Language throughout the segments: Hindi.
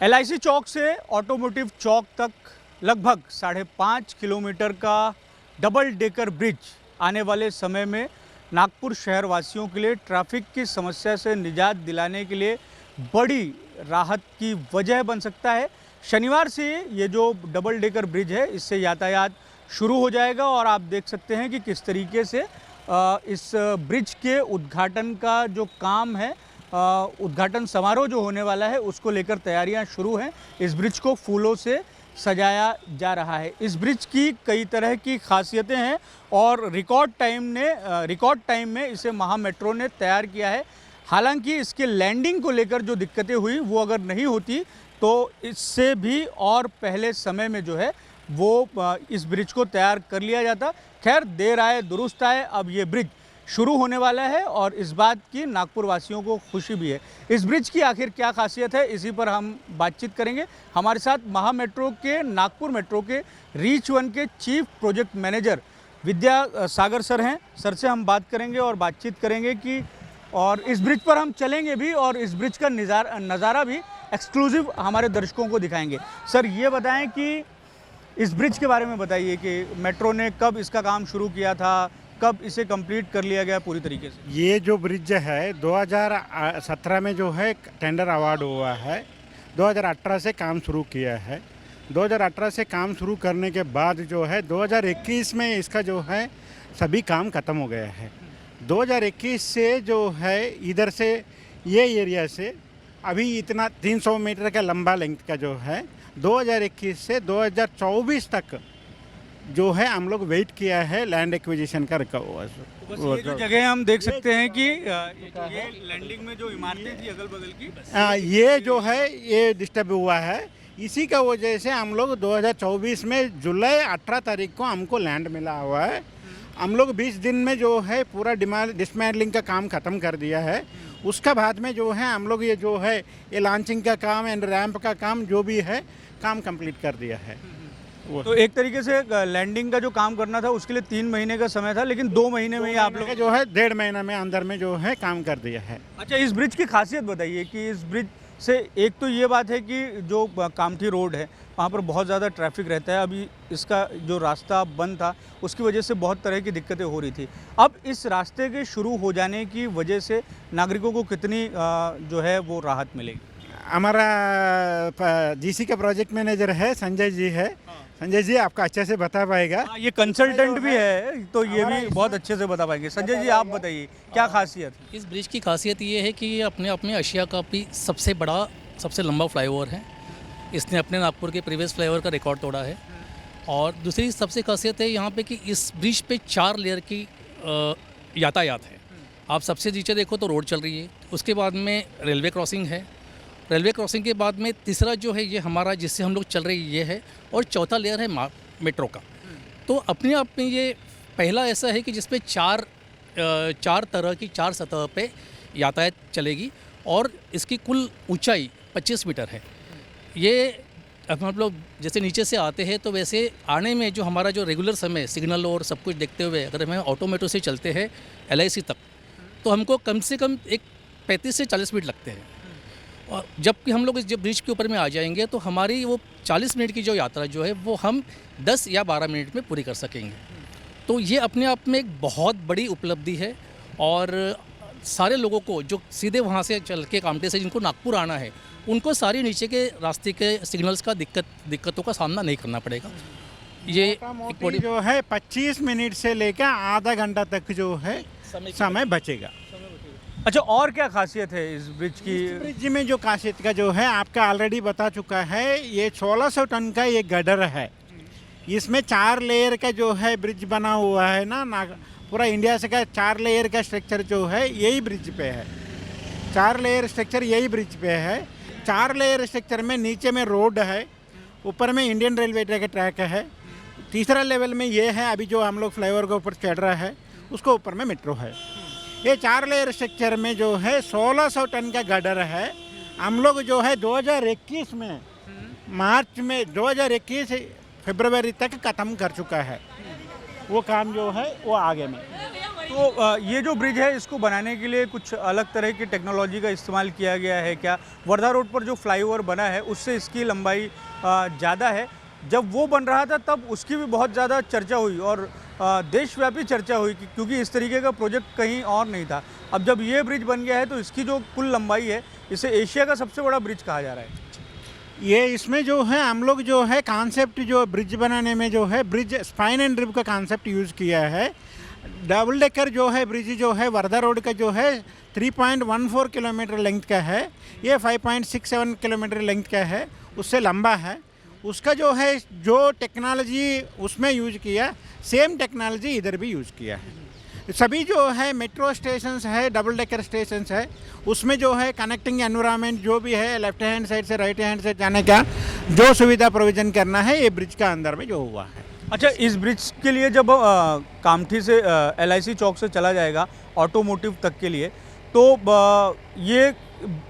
LIC चौक से ऑटोमोटिव चौक तक लगभग 5.5 किलोमीटर का डबल डेकर ब्रिज आने वाले समय में नागपुर शहर वासियों के लिए ट्रैफिक की समस्या से निजात दिलाने के लिए बड़ी राहत की वजह बन सकता है। शनिवार से ये जो डबल डेकर ब्रिज है इससे यातायात शुरू हो जाएगा और आप देख सकते हैं कि किस तरीके से इस ब्रिज के उद्घाटन का जो काम है, उद्घाटन समारोह जो होने वाला है उसको लेकर तैयारियां शुरू हैं। इस ब्रिज को फूलों से सजाया जा रहा है। इस ब्रिज की कई तरह की खासियतें हैं और रिकॉर्ड टाइम में इसे महा मेट्रो ने तैयार किया है। हालांकि इसके लैंडिंग को लेकर जो दिक्कतें हुई वो अगर नहीं होती तो इससे भी और पहले समय में जो है वो इस ब्रिज को तैयार कर लिया जाता। खैर, देर आए दुरुस्त आए, अब ये ब्रिज शुरू होने वाला है और इस बात की नागपुर वासियों को खुशी भी है। इस ब्रिज की आखिर क्या खासियत है, इसी पर हम बातचीत करेंगे। हमारे साथ महा मेट्रो के नागपुर मेट्रो के रीच 1 के chief project manager Vidya Sagar sir हैं। सर से हम बात करेंगे और बातचीत करेंगे कि और इस ब्रिज पर हम चलेंगे भी और इस ब्रिज का नज़ारा भी एक्सक्लूसिव हमारे दर्शकों को दिखाएंगे। सर, ये बताएं कि इस ब्रिज के बारे में बताइए कि मेट्रो ने कब इसका काम शुरू किया था, कब इसे कंप्लीट कर लिया गया पूरी तरीके से। ये जो ब्रिज है 2017 में जो है टेंडर अवार्ड हुआ है, 2018 से काम शुरू किया है। 2018 से काम शुरू करने के बाद जो है 2021 में इसका जो है सभी काम ख़त्म हो गया है। 2021 से जो है इधर से ये एरिया से अभी इतना 300 मीटर का लंबा लेंथ का जो है 2021 से 2024 तक जो है हम लोग वेट किया है लैंड एक्विजिशन का रिकवर। ये जो जगह हम देख सकते हैं कि ये लैंडिंग में जो इमारतें थी अगल बगल की, ये जो है ये डिस्टर्ब हुआ है। इसी का वजह से हम लोग 2024 में जुलाई 18 तारीख को हमको लैंड मिला हुआ है। हम लोग 20 दिन में जो है पूरा डिसमेंटलिंग का काम ख़त्म कर दिया है। उसका बाद में जो है हम लोग ये जो है ये लॉन्चिंग का काम एंड रैंप का काम जो भी है काम कंप्लीट कर दिया है। तो एक तरीके से लैंडिंग का जो काम करना था उसके लिए 3 महीने का समय था, लेकिन 2 महीने में ही आप लोग जो है 1.5 महीना में अंदर में जो है काम कर दिया है। अच्छा, इस ब्रिज की खासियत बताइए कि इस ब्रिज से एक तो ये बात है कि जो कामठी रोड है वहाँ पर बहुत ज़्यादा ट्रैफिक रहता है। अभी इसका जो रास्ता बंद था उसकी वजह से बहुत तरह की दिक्कतें हो रही थी। अब इस रास्ते के शुरू हो जाने की वजह से नागरिकों को कितनी जो है वो राहत मिलेगी? हमारा जीसी का प्रोजेक्ट मैनेजर है संजय जी है। संजय जी आपका अच्छे से बता पाएगा। ये कंसल्टेंट भी है तो ये भी बहुत अच्छे से बता पाएंगे। संजय जी, आप बताइए क्या खासियत है? इस ब्रिज की खासियत ये है कि ये अपने एशिया का भी सबसे बड़ा सबसे लंबा फ्लाईओवर है। इसने अपने नागपुर के प्रीवियस फ्लाईओवर का रिकॉर्ड तोड़ा है। और दूसरी सबसे खासियत है यहाँ पे कि इस ब्रिज पे 4 लेयर की यातायात है। आप सबसे नीचे देखो तो रोड चल रही है, उसके बाद में रेलवे क्रॉसिंग है, रेलवे क्रॉसिंग के बाद में तीसरा जो है ये हमारा जिससे हम लोग चल रहे ये है, और चौथा लेयर है मेट्रो का। तो अपने आप में ये पहला ऐसा है कि जिसपे चार तरह की 4 सतह पे यातायात चलेगी और इसकी कुल ऊंचाई 25 मीटर है। ये अब हम लोग जैसे नीचे से आते हैं तो वैसे आने में जो हमारा जो रेगुलर समय सिग्नल और सब कुछ देखते हुए अगर हमें ऑटो मेट्रो से चलते हैं LIC तक तो हमको कम से कम 35 से 40 मिनट लगते हैं। और जबकि हम लोग जब ब्रिज के ऊपर में आ जाएंगे तो हमारी वो 40 मिनट की जो यात्रा जो है वो हम 10 या 12 मिनट में पूरी कर सकेंगे। तो ये अपने आप में एक बहुत बड़ी उपलब्धि है और सारे लोगों को जो सीधे वहाँ से चल के कामठी से जिनको नागपुर आना है उनको सारी नीचे के रास्ते के सिग्नल्स का दिक्कतों का सामना नहीं करना पड़ेगा। ये एक बड़ी जो है 25 मिनट से लेकर आधा घंटा तक जो है समय बचेगा। अच्छा, और क्या खासियत है इस ब्रिज की? इस ब्रिज में जो खासियत का जो है आपका ऑलरेडी बता चुका है, ये 1600 टन का ये गडर है। इसमें 4 लेयर का जो है ब्रिज बना हुआ है ना पूरा इंडिया से का 4 लेयर का स्ट्रक्चर जो है यही ब्रिज पे है। 4 लेयर स्ट्रक्चर यही ब्रिज पे है। 4 लेयर स्ट्रक्चर में नीचे में रोड है, ऊपर में इंडियन रेलवे का ट्रैक है, तीसरा लेवल में ये है अभी जो हम लोग फ्लाईओवर के ऊपर चढ़ रहा है उसको ऊपर में मेट्रो है। ये 4 लेयर स्ट्रक्चर में जो है 1600 टन का गडर है। हम लोग जो है 2021 में मार्च में 2021 फरवरी तक ख़त्म कर चुका है वो काम जो है वो आगे में। तो ये जो ब्रिज है इसको बनाने के लिए कुछ अलग तरह की टेक्नोलॉजी का इस्तेमाल किया गया है क्या? वर्धा रोड पर जो फ्लाईओवर बना है उससे इसकी लंबाई ज़्यादा है। जब वो बन रहा था तब उसकी भी बहुत ज़्यादा चर्चा हुई और देशव्यापी चर्चा हुई क्योंकि इस तरीके का प्रोजेक्ट कहीं और नहीं था। अब जब ये ब्रिज बन गया है तो इसकी जो कुल लंबाई है इसे एशिया का सबसे बड़ा ब्रिज कहा जा रहा है। ये इसमें जो है हम लोग जो है कॉन्सेप्ट जो ब्रिज बनाने में जो है ब्रिज स्पाइन एंड रिब का कॉन्सेप्ट यूज़ किया है। डबल डेकर जो है ब्रिज जो है वर्धा रोड का जो है 3.14 किलोमीटर लेंथ का है, ये 5.67 किलोमीटर लेंथ का है, उससे लंबा है। उसका जो है जो टेक्नोलॉजी उसमें यूज किया सेम टेक्नोलॉजी इधर भी यूज़ किया है। सभी जो है मेट्रो स्टेशंस है, डबल डेकर स्टेशंस है, उसमें जो है कनेक्टिंग एनवायरनमेंट जो भी है लेफ्ट हैंड साइड से राइट हैंड से जाने का जो सुविधा प्रोविज़न करना है ये ब्रिज का अंदर में जो हुआ है। अच्छा, इस ब्रिज के लिए जब कामठी से LIC चौक से चला जाएगा ऑटोमोटिव तक के लिए तो ये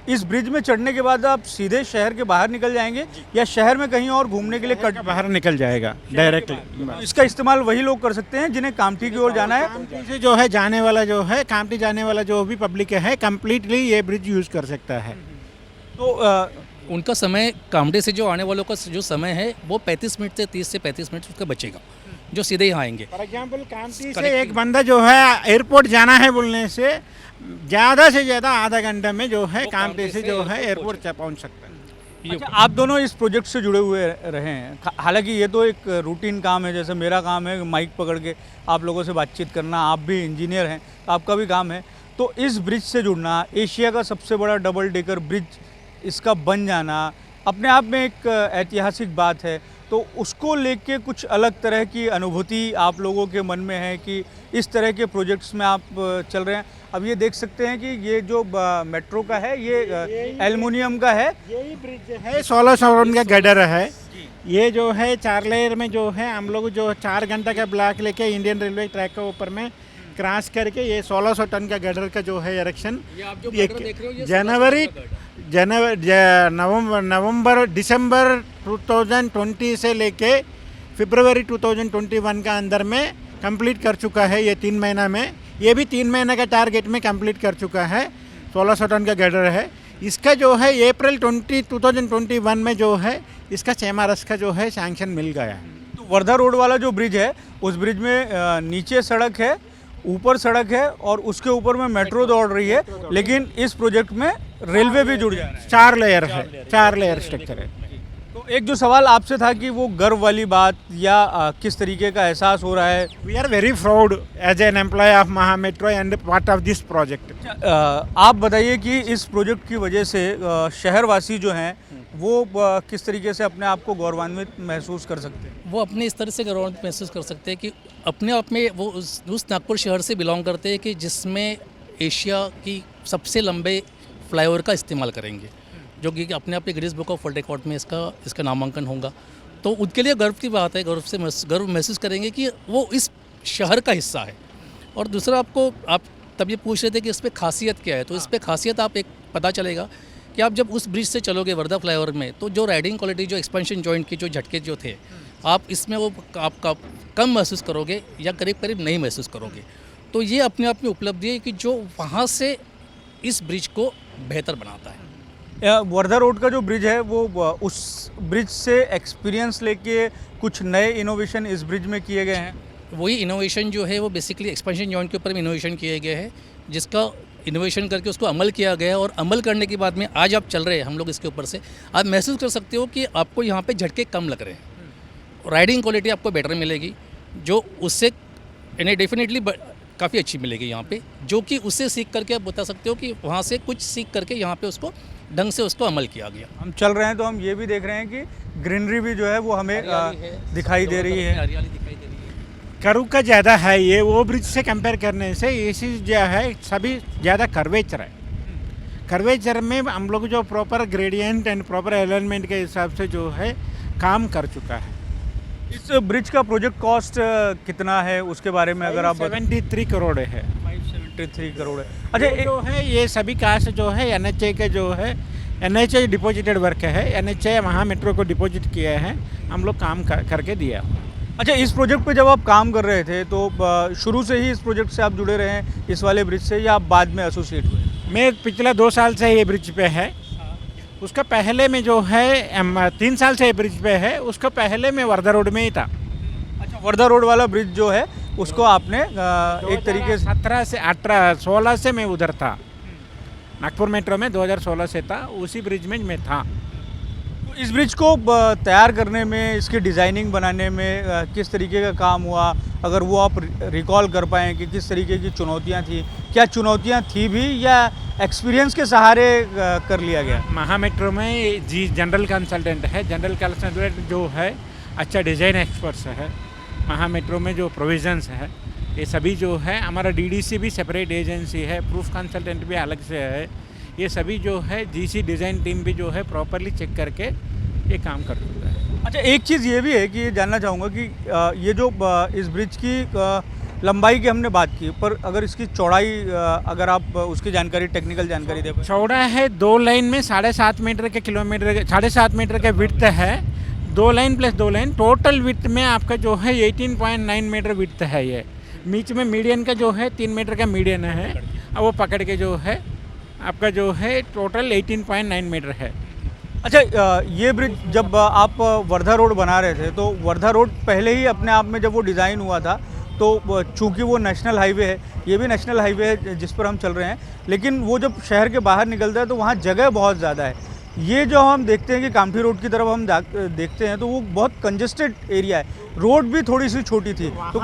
इस ब्रिज में चढ़ने के बाद आप सीधे शहर के बाहर निकल जाएंगे या शहर में कहीं और घूमने के लिए बाहर निकल जाएगा डायरेक्टली। इसका इस्तेमाल वही लोग कर सकते हैं जिन्हें कामठी की ओर जाना है। कामठी से जो है जाने वाला जो है कामठी जाने वाला जो भी पब्लिक है कंप्लीटली ये ब्रिज यूज़ कर सकता है। तो उनका समय कामठी से जो आने वालों का जो समय है वो 35 मिनट से 30 से 35 मिनट उसका बचेगा, जो सीधे यहाँ आएंगे। फॉर एग्जाम्पल कामठी से एक बंदा जो है एयरपोर्ट जाना है बोलने से ज़्यादा से ज़्यादा आधा घंटे में जो है कामठी से जो है एयरपोर्ट पहुँच सकता है। अच्छा, आप दोनों इस प्रोजेक्ट से जुड़े हुए रहे हैं। हालांकि ये तो एक रूटीन काम है, जैसे मेरा काम है माइक पकड़ के आप लोगों से बातचीत करना, आप भी इंजीनियर हैं तो आपका भी काम है। तो इस ब्रिज से जुड़ना, एशिया का सबसे बड़ा डबल डेकर ब्रिज इसका बन जाना अपने आप में एक ऐतिहासिक बात है। तो उसको लेके कुछ अलग तरह की अनुभूति आप लोगों के मन में है कि इस तरह के प्रोजेक्ट्स में आप चल रहे हैं। अब ये देख सकते हैं कि ये जो मेट्रो का है ये एल्युमिनियम का है। यही ब्रिज है 1600 टन का गडर है। ये जो है 4 लेयर में जो है हम लोग जो 4 घंटे का ब्लॉक लेके इंडियन रेलवे ट्रैक के ऊपर में क्रॉस करके ये 1600 टन का गडर का जो है इरेक्शन नवंबर दिसंबर 2020 से लेके फरवरी 2021 का अंदर में कंप्लीट कर चुका है। ये 3 महीना में, ये भी 3 महीने का टारगेट में कंप्लीट कर चुका है। 1600 टन का गडर है। इसका जो है अप्रैल 2021 में जो है इसका CMRS का जो है सैंक्शन मिल गया है। तो वर्धा रोड वाला जो ब्रिज है उस ब्रिज में नीचे सड़क है, ऊपर सड़क है और उसके ऊपर में मेट्रो दौड़ रही है, लेकिन इस प्रोजेक्ट में रेलवे भी जुड़ जा रहा है। 4 लेयर है, 4 लेयर स्ट्रक्चर है। तो एक जो सवाल आपसे था कि वो गर्व वाली बात या किस तरीके का एहसास हो रहा है। We are very proud as an employ of Maha Metro and part of this project. आप बताइए कि इस प्रोजेक्ट की वजह से शहरवासी जो हैं वो किस तरीके से अपने आप को गौरवान्वित महसूस कर सकते हैं। वो अपने इस तरह से गौरवान्वित महसूस कर सकते हैं कि अपने आप में वो उस नागपुर शहर से बिलोंग करते हैं कि जिसमें एशिया की सबसे लंबे फ्लाईओवर का इस्तेमाल करेंगे, जो कि अपने आप Guinness book of world record में इसका नामांकन होगा। तो उनके लिए गर्व की बात है, गर्व महसूस करेंगे कि वो इस शहर का हिस्सा है। और दूसरा आप तब ये पूछ रहे थे कि इस पर खासियत क्या है, तो इस पर खासियत आप एक पता चलेगा कि आप जब उस ब्रिज से चलोगे वर्धा फ्लाईओवर में तो जो राइडिंग क्वालिटी, जो एक्सपेंशन जॉइंट की जो झटके जो थे, आप इसमें वो आपका कम महसूस करोगे या करीब करीब नहीं महसूस करोगे। तो ये अपने आप में उपलब्धि है कि जो वहाँ से इस ब्रिज को बेहतर बनाता है। वर्धा रोड का जो ब्रिज है वो उस ब्रिज से एक्सपीरियंस लेके कुछ नए इनोवेशन इस ब्रिज में किए गए हैं। वही इनोवेशन जो है वो बेसिकली एक्सपेंशन जॉइंट के ऊपर में इनोवेशन किया गया है, जिसका इनोवेशन करके उसको अमल किया गया है। और अमल करने के बाद में आज आप चल रहे हैं हम लोग इसके ऊपर से, आप महसूस कर सकते हो कि आपको यहाँ पे झटके कम लग रहे हैं, राइडिंग क्वालिटी आपको बेटर मिलेगी, जो उससे यानी डेफिनेटली काफ़ी अच्छी मिलेगी यहाँ पे, जो कि उससे सीख करके आप बता सकते हो कि वहाँ से कुछ सीख करके यहाँ पे उसको ढंग से उसको अमल किया गया। हम चल रहे हैं तो हम ये भी देख रहे हैं कि ग्रीनरी भी जो है वो हमें दिखाई दे रही है, हरियाली दिखाई दे रही है। कर्व का ज़्यादा है ये, वो ब्रिज से कंपेयर करने से ये चीज़ जो है सभी ज़्यादा कर्वेचर है। कर्वेचर में हम लोग जो proper gradient and proper alignment के हिसाब से जो है काम कर चुका है। इस ब्रिज का प्रोजेक्ट कॉस्ट कितना है उसके बारे में अगर आप 73 करोड़ है। 573 करोड़ है। अच्छा, जो है ये सभी कास्ट जो है NHA का जो है NHA डिपॉजिटेड वर्क है, NHA वहाँ मेट्रो को डिपॉजिट किया है, हम लोग काम करके दिया। अच्छा, इस प्रोजेक्ट पे जब आप काम कर रहे थे तो शुरू से ही इस प्रोजेक्ट से आप जुड़े रहे हैं इस वाले ब्रिज से, या आप बाद में एसोसिएट हुए? मैं पिछला 2 साल से ये ब्रिज पे है। उसका पहले में जो है 3 साल से ये ब्रिज पे है। उसका पहले में वर्धा रोड में ही था। अच्छा, वर्धा रोड वाला ब्रिज जो है उसको आपने एक तरीके से 17 से 18 16 से मैं उधर था। नागपुर मेट्रो में 2016 से था, उसी ब्रिज में मैं था। तो इस ब्रिज को तैयार करने में, इसकी डिज़ाइनिंग बनाने में किस तरीके का काम हुआ, अगर वो आप रिकॉल कर पाएँ कि किस तरीके की चुनौतियाँ थी, क्या चुनौतियाँ थी भी या एक्सपीरियंस के सहारे कर लिया गया? महा मेट्रो में जी जनरल कंसल्टेंट है। जनरल कंसल्टेंट जो है अच्छा डिज़ाइन एक्सपर्ट्स है। महा मेट्रो में जो प्रोविजंस है ये सभी जो है, हमारा डीडीसी भी सेपरेट एजेंसी है, प्रूफ कंसल्टेंट भी अलग से है। ये सभी जो है जीसी डिज़ाइन टीम भी जो है प्रॉपरली चेक करके ये काम कर देता है। अच्छा, एक चीज़ ये भी है कि ये जानना चाहूँगा कि ये जो इस ब्रिज की लंबाई की हमने बात की, पर अगर इसकी चौड़ाई अगर आप उसकी जानकारी, टेक्निकल जानकारी दे पाएं। चौड़ा है 2 लाइन में 7.5 मीटर के किलोमीटर 7.5 मीटर का विड्थ है। 2 line plus 2 line total width में आपका जो है 18.9 मीटर विड्थ है। ये बीच में मीडियन का जो है 3 मीटर का मीडियन है, और वो पकड़ के जो है आपका जो है टोटल 18.9 मीटर है। अच्छा, ये ब्रिज जब आप वर्धा रोड बना रहे थे तो वर्धा रोड पहले ही अपने आप में जब वो डिज़ाइन हुआ था तो चूंकि वो नेशनल हाईवे है, ये भी नेशनल हाईवे है जिस पर हम चल रहे हैं, लेकिन वो जब शहर के बाहर निकलता है तो वहाँ जगह बहुत ज़्यादा है। ये जो हम देखते हैं कि कामठी रोड की तरफ हम देखते हैं तो वो बहुत कंजेस्टेड एरिया है, रोड भी थोड़ी सी छोटी थी, तो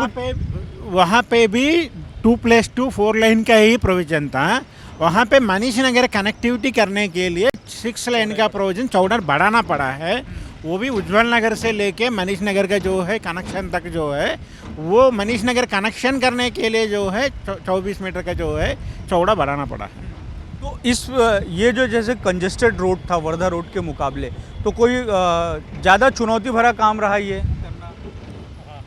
वहाँ पे भी 2+2 4 लाइन का ही प्रोविजन था। वहाँ पे मनीष नगर कनेक्टिविटी करने के लिए 6 लाइन का प्रोविजन चौड़ा बढ़ाना पड़ा है। वो भी उज्जवल नगर से लेके मनीष नगर का जो है कनेक्शन तक जो है, वो मनीष नगर कनेक्शन करने के लिए जो है 24 मीटर का जो है चौड़ा बढ़ाना पड़ा है। तो इस ये जो जैसे कंजेस्टेड रोड था वर्धा रोड के मुकाबले, तो कोई ज़्यादा चुनौती भरा काम रहा ये करना?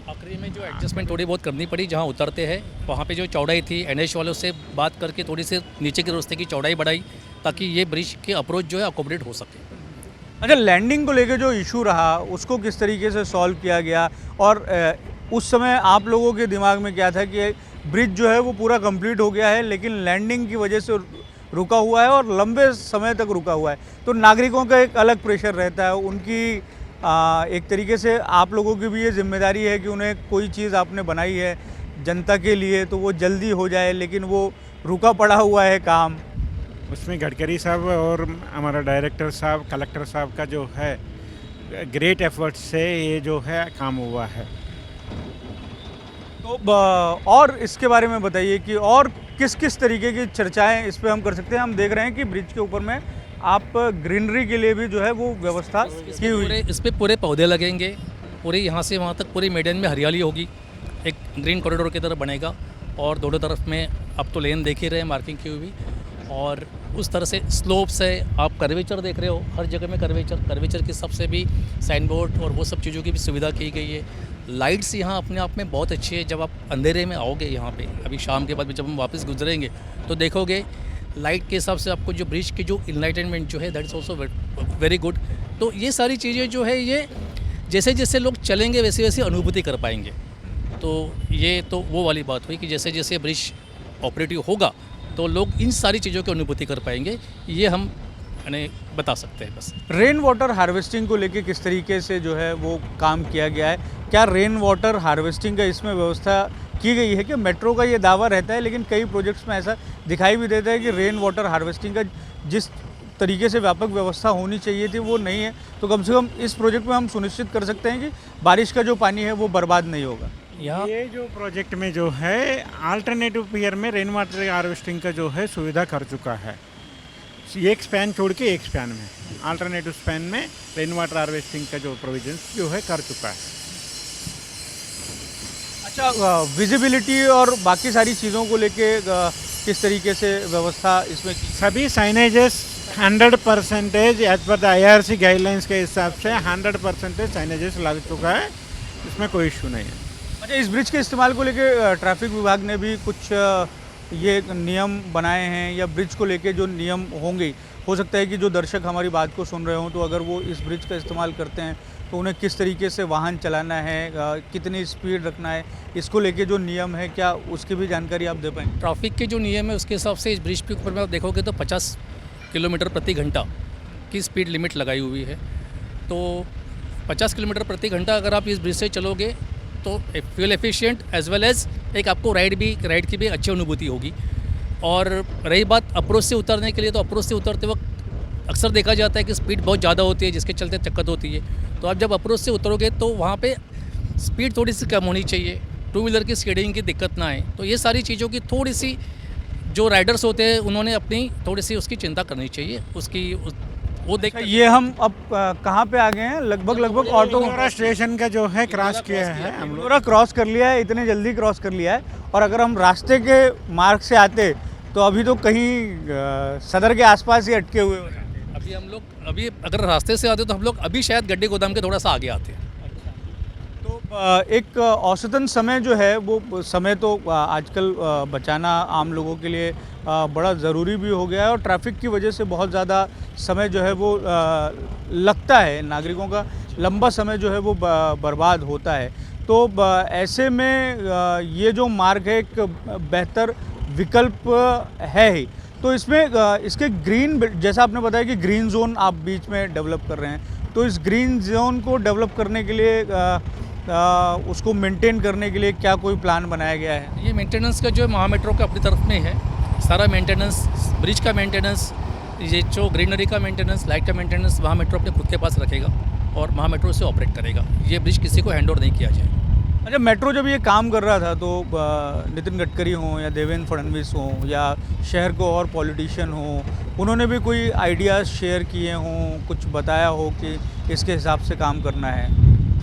आखिरी में जो एडजस्टमेंट थोड़ी बहुत करनी पड़ी, जहाँ उतरते हैं वहाँ पे जो चौड़ाई थी, एनएच वालों से बात करके थोड़ी सी नीचे के रास्ते की चौड़ाई बढ़ाई ताकि ये ब्रिज के अप्रोच जो है अकोमोडेट हो सके। अच्छा, लैंडिंग को लेके जो इशू रहा उसको किस तरीके से सॉल्व किया गया, और उस समय आप लोगों के दिमाग में क्या था कि ब्रिज जो है वो पूरा कंप्लीट हो गया है लेकिन लैंडिंग की वजह से रुका हुआ है और लंबे समय तक रुका हुआ है, तो नागरिकों का एक अलग प्रेशर रहता है, उनकी एक तरीके से आप लोगों की भी ये जिम्मेदारी है कि उन्हें कोई चीज़ आपने बनाई है जनता के लिए तो वो जल्दी हो जाए, लेकिन वो रुका पड़ा हुआ है काम। उसमें गडकरी साहब और हमारा डायरेक्टर साहब, कलेक्टर साहब का जो है ग्रेट एफर्ट से ये जो है काम हुआ है। तो और इसके बारे में बताइए कि और किस किस तरीके की चर्चाएं इस पे हम कर सकते हैं। हम देख रहे हैं कि ब्रिज के ऊपर में आप ग्रीनरी के लिए भी जो है वो व्यवस्था की हुई है। इस पे पूरे पौधे लगेंगे, पूरे यहाँ से वहाँ तक पूरी मेडन में हरियाली होगी, एक ग्रीन कॉरिडोर की तरह बनेगा, और दोनों तरफ में अब तो लेन देख ही रहे हैं मार्किंग की हुई, और उस तरह से स्लोप्स है, आप कर्वेचर देख रहे हो, हर जगह में कर्वेचर के सबसे भी साइन बोर्ड और वो सब चीज़ों की भी सुविधा की गई है। लाइट्स यहाँ अपने आप में बहुत अच्छी है। जब आप अंधेरे में आओगे यहाँ पे, अभी शाम के बाद भी जब हम वापस गुजरेंगे तो देखोगे लाइट के हिसाब से आपको जो ब्रिज की जो इनलाइटनमेंट जो है that is also very good. तो ये सारी चीज़ें जो है ये जैसे जैसे लोग चलेंगे वैसे वैसे अनुभूति कर पाएंगे। तो ये तो वो वाली बात हुई कि जैसे जैसे ब्रिज ऑपरेटिव होगा तो लोग इन सारी चीज़ों की अनुभूति कर पाएंगे, ये हम बता सकते हैं बस। रेन वाटर हार्वेस्टिंग को लेके किस तरीके से जो है वो काम किया गया है? क्या रेन वाटर हार्वेस्टिंग का इसमें व्यवस्था की गई है? कि मेट्रो का ये दावा रहता है लेकिन कई प्रोजेक्ट्स में ऐसा दिखाई भी देता है कि रेन वाटर हार्वेस्टिंग का जिस तरीके से व्यापक व्यवस्था होनी चाहिए थी वो नहीं है, तो कम से कम इस प्रोजेक्ट में हम सुनिश्चित कर सकते हैं कि बारिश का जो पानी है वो बर्बाद नहीं होगा। ये जो प्रोजेक्ट में जो है अल्टरनेटिव पियर में रेन वाटर हार्वेस्टिंग का जो है सुविधा कर चुका है। एक स्पैन छोड़ के एक स्पैन में अल्टरनेटिव स्पैन में रेन वाटर हार्वेस्टिंग का जो प्रोविजन जो है कर चुका है। अच्छा, विजिबिलिटी और बाकी सारी चीज़ों को लेके किस तरीके से व्यवस्था इसमें की? सभी signages 100% as per the IRC guidelines के हिसाब से 100% साइनेजेस लग चुका है, इसमें कोई इशू नहीं है। अच्छा, इस ब्रिज के इस्तेमाल को लेके ट्रैफिक विभाग ने भी कुछ ये नियम बनाए हैं, या ब्रिज को लेके जो नियम होंगे हो सकता है कि जो दर्शक हमारी बात को सुन रहे हों, तो अगर वो इस ब्रिज का इस्तेमाल करते हैं तो उन्हें किस तरीके से वाहन चलाना है, कितनी स्पीड रखना है, इसको लेके जो नियम है, क्या उसकी भी जानकारी आप दे पाएंगे? ट्रैफिक के जो नियम है उसके हिसाब से इस ब्रिज के ऊपर में आप देखोगे तो 50 किलोमीटर प्रति घंटा की स्पीड लिमिट लगाई हुई है। तो 50 किलोमीटर प्रति घंटा अगर आप इस ब्रिज से चलोगे तो fuel efficient as well as एक आपको राइड की भी अच्छी अनुभूति होगी। और रही बात अप्रोच से उतरने के लिए, तो अप्रोच से उतरते वक्त अक्सर देखा जाता है कि स्पीड बहुत ज़्यादा होती है, जिसके चलते दिक्कत होती है। तो आप जब अप्रोच से उतरोगे तो वहाँ पे स्पीड थोड़ी सी कम होनी चाहिए, टू व्हीलर की स्कीडिंग की दिक्कत ना आए। तो ये सारी चीज़ों की थोड़ी सी जो राइडर्स होते हैं उन्होंने अपनी थोड़ी सी उसकी चिंता करनी चाहिए, वो देख ये हम अब कहाँ पे आ गए हैं? लगभग ऑटो इंदौरा स्टेशन का जो है क्रॉस किया है हम लोग। पूरा क्रॉस कर लिया है, इतने जल्दी क्रॉस कर लिया है। और अगर हम रास्ते के मार्ग से आते तो अभी तो कहीं सदर के आसपास ही अटके हुए होते। अभी अगर रास्ते से आते तो हम लोग अभी शायद गड्ढे गोदाम के थोड़ा सा आगे आते हैं। तो एक औसतन समय जो है वो समय तो आजकल बचाना आम लोगों के लिए बड़ा ज़रूरी भी हो गया है, और ट्रैफिक की वजह से बहुत ज़्यादा समय जो है वो लगता है, नागरिकों का लंबा समय जो है वो बर्बाद होता है। तो ऐसे में ये जो मार्ग है एक बेहतर विकल्प है ही। तो इसमें इसके ग्रीन, जैसा आपने बताया कि ग्रीन जोन आप बीच में डेवलप कर रहे हैं, तो इस ग्रीन जोन को डेवलप करने के लिए उसको मेंटेन करने के लिए क्या कोई प्लान बनाया गया है? ये मेंटेनेंस का जो महा मेट्रो का अपनी तरफ में है, सारा मेंटेनेंस, ब्रिज का मेंटेनेंस, ये जो ग्रीनरी का मेंटेनेंस, लाइट का मेंटेनेंस महा मेट्रो अपने खुद के पास रखेगा और महा मेट्रो से ऑपरेट करेगा। ये ब्रिज किसी को हैंड ओवर नहीं किया जाएगा। अच्छा, मेट्रो जब ये काम कर रहा था तो नितिन गडकरी हों या देवेंद्र फडणवीस हों या शहर को और पॉलिटिशियन हों, उन्होंने भी कोई आइडियाज़ शेयर किए हों, कुछ बताया हो कि इसके हिसाब से काम करना है?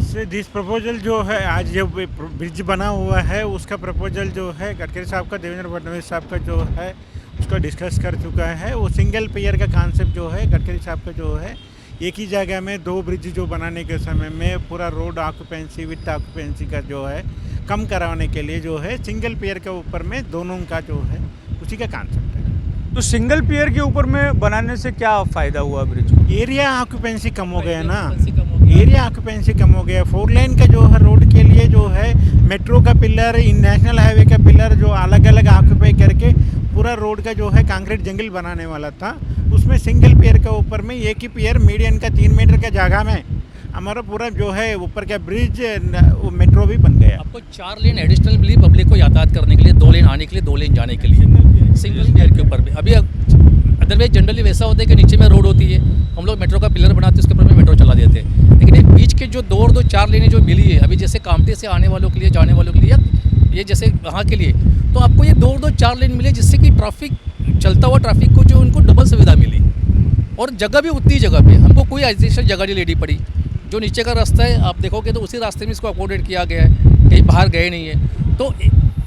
से दिस प्रपोजल जो है, आज जो ब्रिज बना हुआ है उसका प्रपोजल जो है गडकरी साहब का, देवेंद्र फडणवीस साहब का जो है उसका डिस्कस कर चुका है। वो सिंगल पेयर का कॉन्सेप्ट जो है गडकरी साहब का जो है, एक ही जगह में दो ब्रिज जो बनाने के समय में पूरा रोड ऑक्यूपेंसी विथ ऑक्यूपेंसी का जो है कम कराने के लिए जो है सिंगल पेयर के ऊपर में दोनों का जो है उसी का कॉन्सेप्ट है। तो सिंगल पेयर के ऊपर में बनाने से क्या फ़ायदा हुआ ब्रिज को? एरिया ऑक्यूपेंसी कम हो गया ना, एरिया ऑक्यूपेंसी कम हो गया। 4 लेन का जो है रोड के लिए जो है मेट्रो का पिलर, नेशनल हाईवे का पिलर जो अलग अलग ऑक्यूपाई करके पूरा रोड का जो है कंक्रीट जंगल बनाने वाला था, उसमें सिंगल पेयर के ऊपर में एक ही पेयर मीडियन का 3 मीटर का जगह में हमारा पूरा जो है ऊपर का ब्रिज वो मेट्रो भी बन गया। आपको 4 लेन एडिशनल मिली पब्लिक को यातायात करने के लिए, 2 लेन आने के लिए, 2 लेन जाने के लिए, सिंगल पेयर के ऊपर भी। अभी अदरवाइज जनरली वैसा होता है कि नीचे में रोड होती है, हम लोग मेट्रो का पिलर बनाते हैं, उसके ऊपर में मेट्रो चला देते हैं। लेकिन एक बीच के जो 2 और 2 4 लेनें जो मिली है अभी, जैसे कामठी से आने वालों के लिए, जाने वालों के लिए, ये जैसे वहाँ के लिए, तो आपको ये 2 और 2 4 लेन मिले, जिससे कि ट्रैफिक, चलता हुआ ट्रैफिक को जो उनको डबल सुविधा मिली। और जगह भी उतनी जगह पे, हमको कोई एडिशनल जगह नहीं लेनी पड़ी। जो नीचे का रास्ता है आप देखोगे तो उसी रास्ते में इसको अकोमोडेट किया गया है, कहीं बाहर गए नहीं है। तो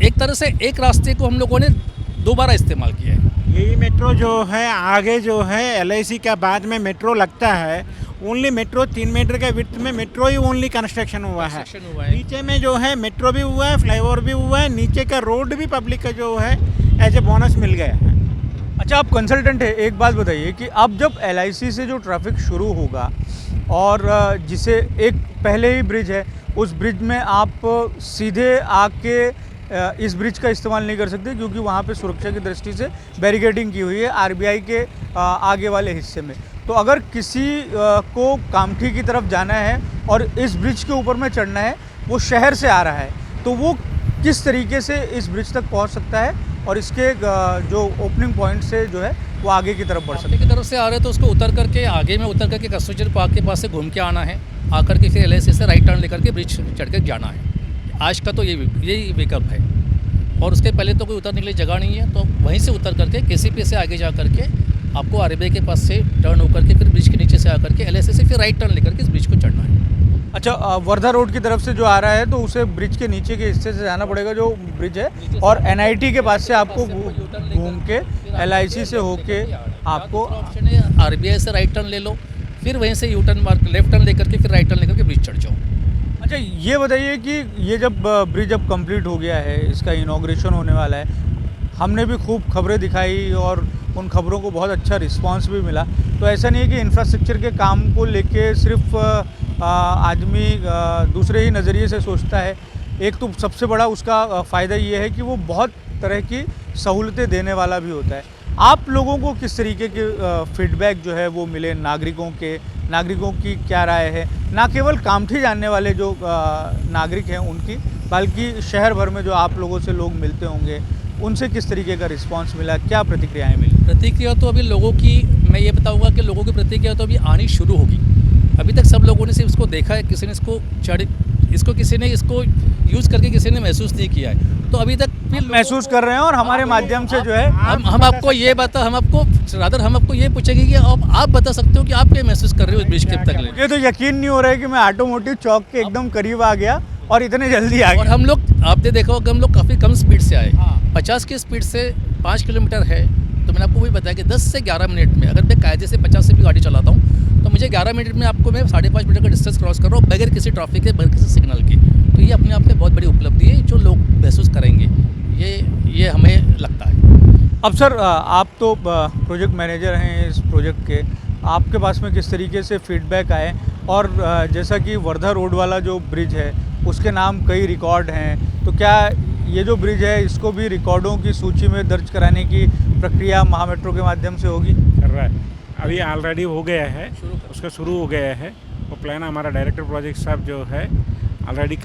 एक तरह से एक रास्ते को हम लोगों ने दोबारा इस्तेमाल किया है। यही मेट्रो जो है आगे जो है LIC का बाद में मेट्रो लगता है, ओनली मेट्रो 3 मीटर के विड्थ में मेट्रो ही ओनली कंस्ट्रक्शन हुआ है। नीचे में जो है मेट्रो भी हुआ है, फ्लाईओवर भी हुआ है, नीचे का रोड भी पब्लिक का जो है एज ए बोनस मिल गया है। अच्छा, आप कंसल्टेंट है, एक बात बताइए कि अब जब LIC से जो ट्रैफिक शुरू होगा और जिसे एक पहले ही ब्रिज है, उस ब्रिज में आप सीधे आके इस ब्रिज का इस्तेमाल नहीं कर सकते, क्योंकि वहाँ पे सुरक्षा की दृष्टि से बैरिकेडिंग की हुई है RBI के आगे वाले हिस्से में। तो अगर किसी को कामठी की तरफ जाना है और इस ब्रिज के ऊपर में चढ़ना है, वो शहर से आ रहा है, तो वो किस तरीके से इस ब्रिज तक पहुँच सकता है और इसके जो ओपनिंग पॉइंट से जो है वो आगे की तरफ बढ़ सकता है? की तरफ से आ रहे हैं तो उसको उतर करके, आगे में उतर करके कस्तूरचंद पार्क के पास से घूम के आना है, आकर के फिर LIC से राइट टर्न लेकर के ब्रिज चढ़ के जाना है। आज का तो यही विकल्प है, और उसके पहले तो कोई उतरने के लिए जगह नहीं है, तो वहीं से उतर करके KCP से आगे जा करके आपको RBI के पास से टर्न होकर के फिर ब्रिज के नीचे से आकर के LIC से फिर राइट टर्न लेकर के इस ब्रिज को चढ़ना है। अच्छा, वर्धा रोड की तरफ से जो आ रहा है तो उसे ब्रिज के नीचे के हिस्से से जाना पड़ेगा जो ब्रिज है, और NIT के पास से आपको घूम के LIC से होके आपको ऑप्शन है RBI से राइट टर्न ले लो, फिर वहीं से U turn mark left turn लेकर के फिर राइट टर्न लेकर के ब्रिज चढ़ जाओ। अच्छा, ये बताइए कि ये जब ब्रिज अब कंप्लीट हो गया है, इसका इनॉग्रेशन होने वाला है, हमने भी खूब खबरें दिखाई और उन खबरों को बहुत अच्छा रिस्पांस भी मिला। तो ऐसा नहीं है कि इंफ्रास्ट्रक्चर के काम को लेके सिर्फ आदमी दूसरे ही नज़रिए से सोचता है। एक तो सबसे बड़ा उसका फ़ायदा ये है कि वो बहुत तरह की सहूलतें देने वाला भी होता है। आप लोगों को किस तरीके के फीडबैक जो है वो मिले, नागरिकों की क्या राय है, ना केवल कामठी जानने वाले जो नागरिक हैं उनकी, बल्कि शहर भर में जो आप लोगों से लोग मिलते होंगे उनसे किस तरीके का रिस्पांस मिला, क्या प्रतिक्रियाएं मिली? प्रतिक्रिया तो अभी लोगों की, मैं ये बताऊंगा कि लोगों की प्रतिक्रिया तो अभी आनी शुरू होगी। अभी तक सब लोगों ने सिर्फ इसको देखा है, किसी ने किसी ने इसको यूज़ करके किसी ने महसूस नहीं किया है। तो अभी तक भी महसूस कर रहे हैं और हमारे माध्यम से जो है हम आपको ये पूछेंगे कि आप बता सकते हो कि आप क्या महसूस कर रहे हो इस ब्रिज के तक। मुझे तो यकीन नहीं हो रहा है कि मैं ऑटोमोटिव चौक के एकदम करीब आ गया और इतने जल्दी आ और गया। हम लोग, आपने देखा होगा, हम लोग काफ़ी कम स्पीड से आए। 50 की स्पीड से 5 किलोमीटर है, तो मैंने आपको वही बताया कि 10 से 11 मिनट में, अगर मैं कायदे से 50 से भी गाड़ी चलाता हूँ तो मुझे 11 मिनट में आपको मैं 5.5 मीटर का डिस्टेंस क्रॉस कर रहा हूँ बगैर किसी ट्रैफिक के, बगैर किसी सिग्नल के। तो ये अपने आप में बहुत बड़ी उपलब्धि है जो लोग महसूस करेंगे, ये हमें लगता है। अब सर, आप तो प्रोजेक्ट मैनेजर हैं इस प्रोजेक्ट के, आपके पास में किस तरीके से फीडबैक आए? और जैसा कि वर्धा रोड वाला जो ब्रिज है उसके नाम कई रिकॉर्ड हैं, तो क्या ये जो ब्रिज है इसको भी रिकॉर्डों की सूची में दर्ज कराने की प्रक्रिया महामेट्रो के माध्यम से होगी? कर रहा है, अभी ऑलरेडी हो गया है, उसका शुरू हो गया है। वो प्लान हमारा डायरेक्टर प्रोजेक्ट साहब जो है ऑलरेडी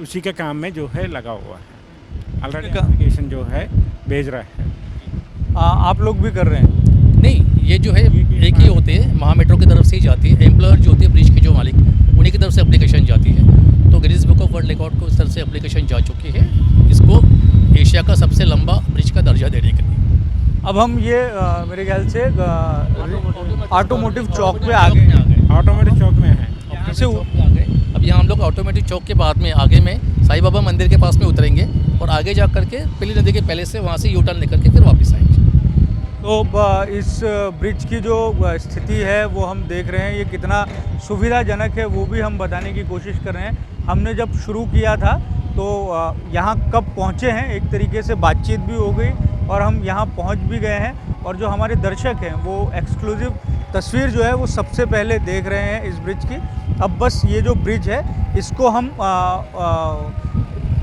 उसी के काम में जो है लगा हुआ है, ऑलरेडी एप्लीकेशन जो है भेज रहा है। आप लोग भी कर रहे हैं? नहीं, ये जो है एक ही होते हैं, महामेट्रो की तरफ से ही जाती है। एम्प्लॉयर जो होते हैं ब्रिज के जो मालिक, उन्हीं की तरफ से एप्लीकेशन जाती है। तो Guinness book of world record को इस तरफ से एप्लीकेशन जा चुकी है इसको एशिया का सबसे लंबा ब्रिज का दर्जा देने के लिए। अब हम ये मेरे ख्याल से ऑटोमोटिव चौक पे आ गए। ऑटोमेटिक चौक में है, कैसे अब यहाँ हम लोग ऑटोमेटिक चौक के बाद में आगे में साईं बाबा मंदिर के पास में उतरेंगे और आगे जा करके पीली नदी के पहले से वहाँ से यू टर्न लेकर के फिर वापस आएंगे। तो इस ब्रिज की जो स्थिति है वो हम देख रहे हैं, ये कितना सुविधाजनक है वो भी हम बताने की कोशिश कर रहे हैं। हमने जब शुरू किया था तो यहाँ कब पहुँचे हैं, एक तरीके से बातचीत भी हो गई और हम यहाँ पहुँच भी गए हैं। और जो हमारे दर्शक हैं वो एक्सक्लूसिव तस्वीर जो है वो सबसे पहले देख रहे हैं इस ब्रिज की। अब बस ये जो ब्रिज है इसको हम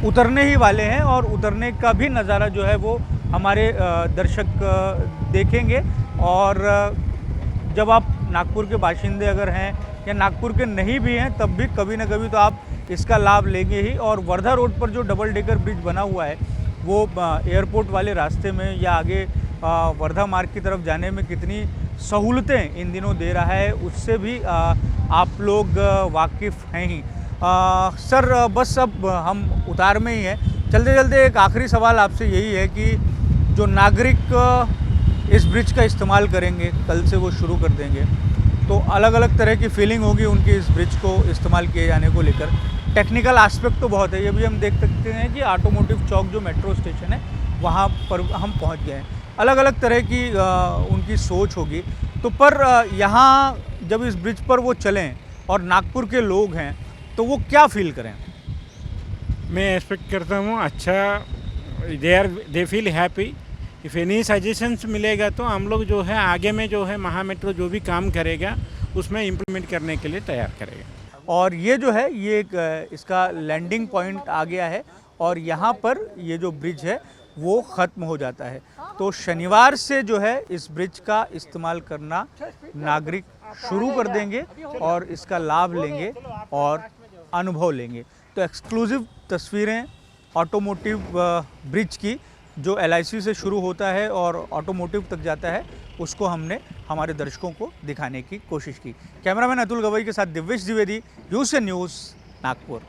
उतरने ही वाले हैं और उतरने का भी नज़ारा जो है वो हमारे दर्शक देखेंगे। और जब आप नागपुर के बाशिंदे अगर हैं या नागपुर के नहीं भी हैं तब भी कभी ना कभी तो आप इसका लाभ लेंगे ही। और वर्धा रोड पर जो डबल डेकर ब्रिज बना हुआ है वो एयरपोर्ट वाले रास्ते में या आगे वर्धा मार्ग की तरफ जाने में कितनी सहूलतें इन दिनों दे रहा है उससे भी आप लोग वाकिफ़ हैं ही। सर, बस अब हम उतार में ही हैं, चलते चलते एक आखिरी सवाल आपसे यही है कि जो नागरिक इस ब्रिज का इस्तेमाल करेंगे, कल से वो शुरू कर देंगे, तो अलग अलग तरह की फीलिंग होगी उनकी इस ब्रिज को इस्तेमाल किए जाने को लेकर। टेक्निकल एस्पेक्ट तो बहुत है, ये भी हम देख सकते हैं कि ऑटोमोटिव चौक जो मेट्रो स्टेशन है वहाँ पर हम पहुँच गए हैं। अलग अलग तरह की उनकी सोच होगी। तो पर यहाँ जब इस ब्रिज पर वो चलें और नागपुर के लोग हैं तो वो क्या फील करें? मैं एक्सपेक्ट करता हूँ अच्छा, they feel happy. If any suggestions मिलेगा तो हम लोग जो है आगे में जो है महामेट्रो जो भी काम करेगा उसमें इम्प्लीमेंट करने के लिए तैयार करेगा। और ये जो है ये एक इसका लैंडिंग पॉइंट आ गया है और यहाँ पर ये जो ब्रिज है वो ख़त्म हो जाता है। तो शनिवार से जो है इस ब्रिज का इस्तेमाल करना नागरिक शुरू कर देंगे और इसका लाभ लेंगे और अनुभव लेंगे। तो एक्सक्लूसिव तस्वीरें ऑटोमोटिव ब्रिज की जो LIC से शुरू होता है और ऑटोमोटिव तक जाता है उसको हमने हमारे दर्शकों को दिखाने की कोशिश की। कैमरामैन अतुल गवई के साथ दिव्येश द्विवेदी, यूसे न्यूज़, नागपुर।